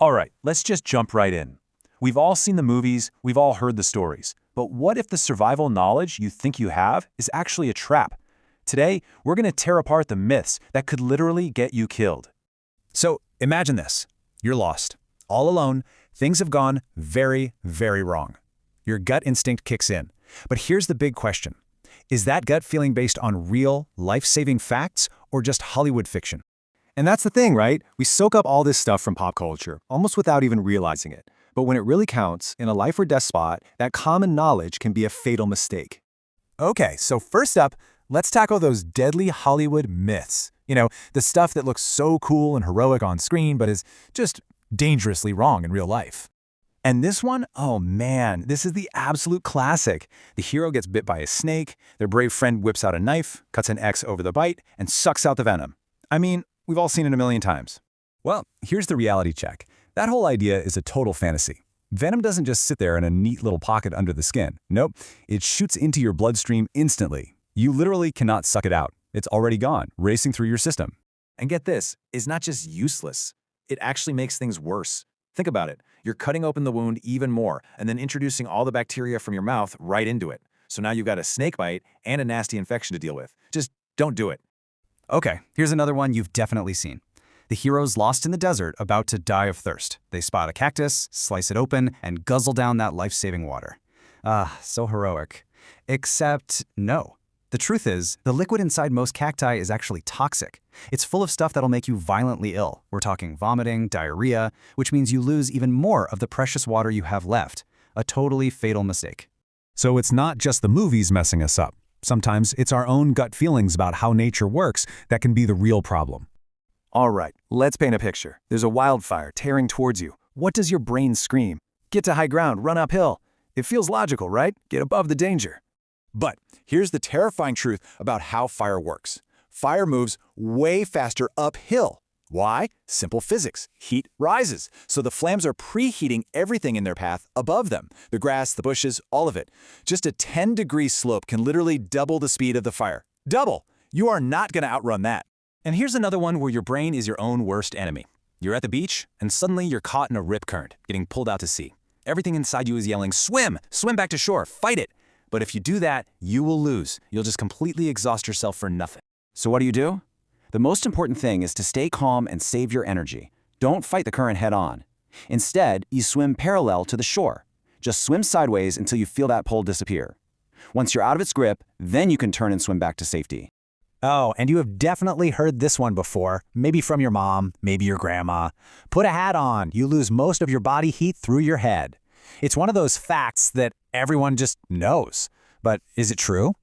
All right, let's just jump right in. We've all seen the movies, we've all heard the stories. But what if the survival knowledge you think you have is actually a trap? Today, we're going to tear apart the myths that could literally get you killed. So imagine this. You're lost. All alone, things have gone very, very wrong. Your gut instinct kicks in. But here's the big question. Is that gut feeling based on real, life-saving facts or just Hollywood fiction? And that's the thing, right? We soak up all this stuff from pop culture, almost without even realizing it. But when it really counts, in a life or death spot, that common knowledge can be a fatal mistake. Okay, so first up, let's tackle those deadly Hollywood myths. The stuff that looks so cool and heroic on screen, but is just dangerously wrong in real life. And this one, oh man, this is the absolute classic. The hero gets bit by a snake, their brave friend whips out a knife, cuts an X over the bite, and sucks out the venom. I mean, we've all seen it a million times. Well, here's the reality check. That whole idea is a total fantasy. Venom doesn't just sit there in a neat little pocket under the skin. Nope, it shoots into your bloodstream instantly. You literally cannot suck it out. It's already gone, racing through your system. And get this, it's not just useless. It actually makes things worse. Think about it. You're cutting open the wound even more and then introducing all the bacteria from your mouth right into it. So now you've got a snake bite and a nasty infection to deal with. Just don't do it. Okay, here's another one you've definitely seen. The hero's lost in the desert, about to die of thirst. They spot a cactus, slice it open, and guzzle down that life-saving water. Ah, so heroic. Except no. The truth is, the liquid inside most cacti is actually toxic. It's full of stuff that'll make you violently ill. We're talking vomiting, diarrhea, which means you lose even more of the precious water you have left. A totally fatal mistake. So it's not just the movies messing us up. Sometimes it's our own gut feelings about how nature works that can be the real problem. All right, let's paint a picture. There's a wildfire tearing towards you. What does your brain scream? Get to high ground, run uphill. It feels logical, right? Get above the danger. But here's the terrifying truth about how fire works. Fire moves way faster uphill. Why? Simple physics. Heat rises. So the flames are preheating everything in their path above them. The grass, the bushes, all of it. Just a 10-degree slope can literally double the speed of the fire. Double! You are not going to outrun that. And here's another one where your brain is your own worst enemy. You're at the beach, and suddenly you're caught in a rip current, getting pulled out to sea. Everything inside you is yelling, swim! Swim back to shore! Fight it! But if you do that, you will lose. You'll just completely exhaust yourself for nothing. So what do? The most important thing is to stay calm and save your energy. Don't fight the current head on. Instead, you swim parallel to the shore. Just swim sideways until you feel that pull disappear. Once you're out of its grip, then you can turn and swim back to safety. Oh, and you have definitely heard this one before, maybe from your mom, maybe your grandma. Put a hat on. You lose most of your body heat through your head. It's one of those facts that everyone just knows. But is it true?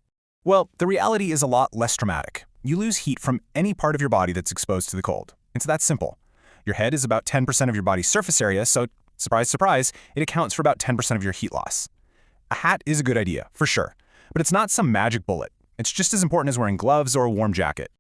Well, the reality is a lot less dramatic. You lose heat from any part of your body that's exposed to the cold. It's that simple. Your head is about 10% of your body's surface area, so surprise, surprise, it accounts for about 10% of your heat loss. A hat is a good idea, for sure, but it's not some magic bullet. It's just as important as wearing gloves or a warm jacket.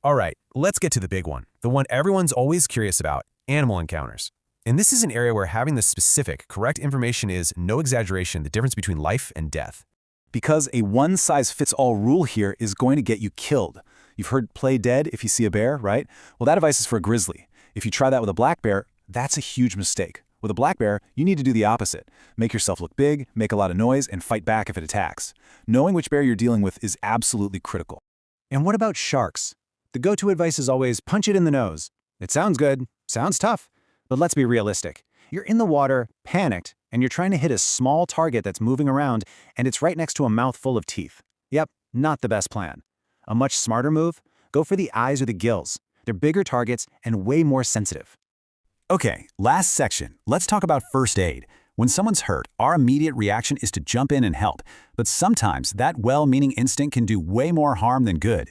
All right, let's get to the big one, the one everyone's always curious about, animal encounters. And this is an area where having the specific, correct information is, no exaggeration, the difference between life and death. Because a one-size-fits-all rule here is going to get you killed. You've heard play dead if you see a bear, right? Well, that advice is for a grizzly. If you try that with a black bear, that's a huge mistake. With a black bear, you need to do the opposite. Make yourself look big, make a lot of noise, and fight back if it attacks. Knowing which bear you're dealing with is absolutely critical. And what about sharks? The go-to advice is always punch it in the nose. It sounds good, sounds tough, but let's be realistic. You're in the water, panicked, and you're trying to hit a small target that's moving around, and it's right next to a mouthful of teeth. Yep, not the best plan. A much smarter move? Go for the eyes or the gills. They're bigger targets and way more sensitive. Okay, last section. Let's talk about first aid. When someone's hurt, our immediate reaction is to jump in and help. But sometimes that well-meaning instinct can do way more harm than good.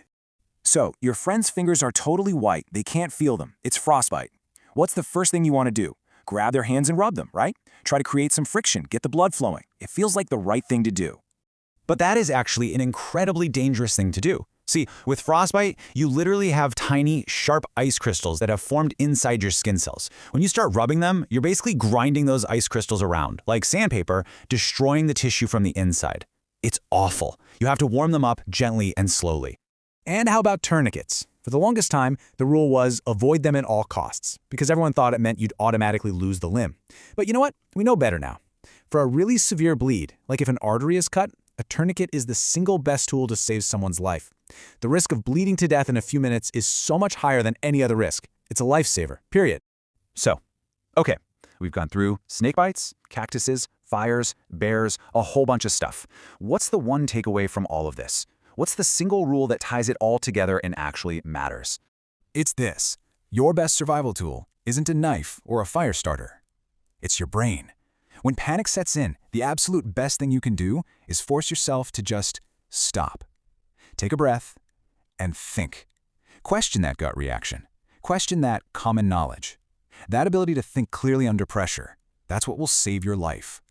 So, your friend's fingers are totally white. They can't feel them. It's frostbite. What's the first thing you want to do? Grab their hands and rub them, right? Try to create some friction, get the blood flowing. It feels like the right thing to do. But that is actually an incredibly dangerous thing to do. See, with frostbite, you literally have tiny, sharp ice crystals that have formed inside your skin cells. When you start rubbing them, you're basically grinding those ice crystals around, like sandpaper, destroying the tissue from the inside. It's awful. You have to warm them up gently and slowly. And how about tourniquets? For the longest time, the rule was avoid them at all costs, because everyone thought it meant you'd automatically lose the limb. But you know what? We know better now. For a really severe bleed, like if an artery is cut, a tourniquet is the single best tool to save someone's life. The risk of bleeding to death in a few minutes is so much higher than any other risk. It's a lifesaver, period. So, okay, we've gone through snake bites, cactuses, fires, bears, a whole bunch of stuff. What's the one takeaway from all of this? What's the single rule that ties it all together and actually matters? It's this. Your best survival tool isn't a knife or a fire starter. It's your brain. When panic sets in, the absolute best thing you can do is force yourself to just stop. Take a breath and think. Question that gut reaction. Question that common knowledge. That ability to think clearly under pressure. That's what will save your life.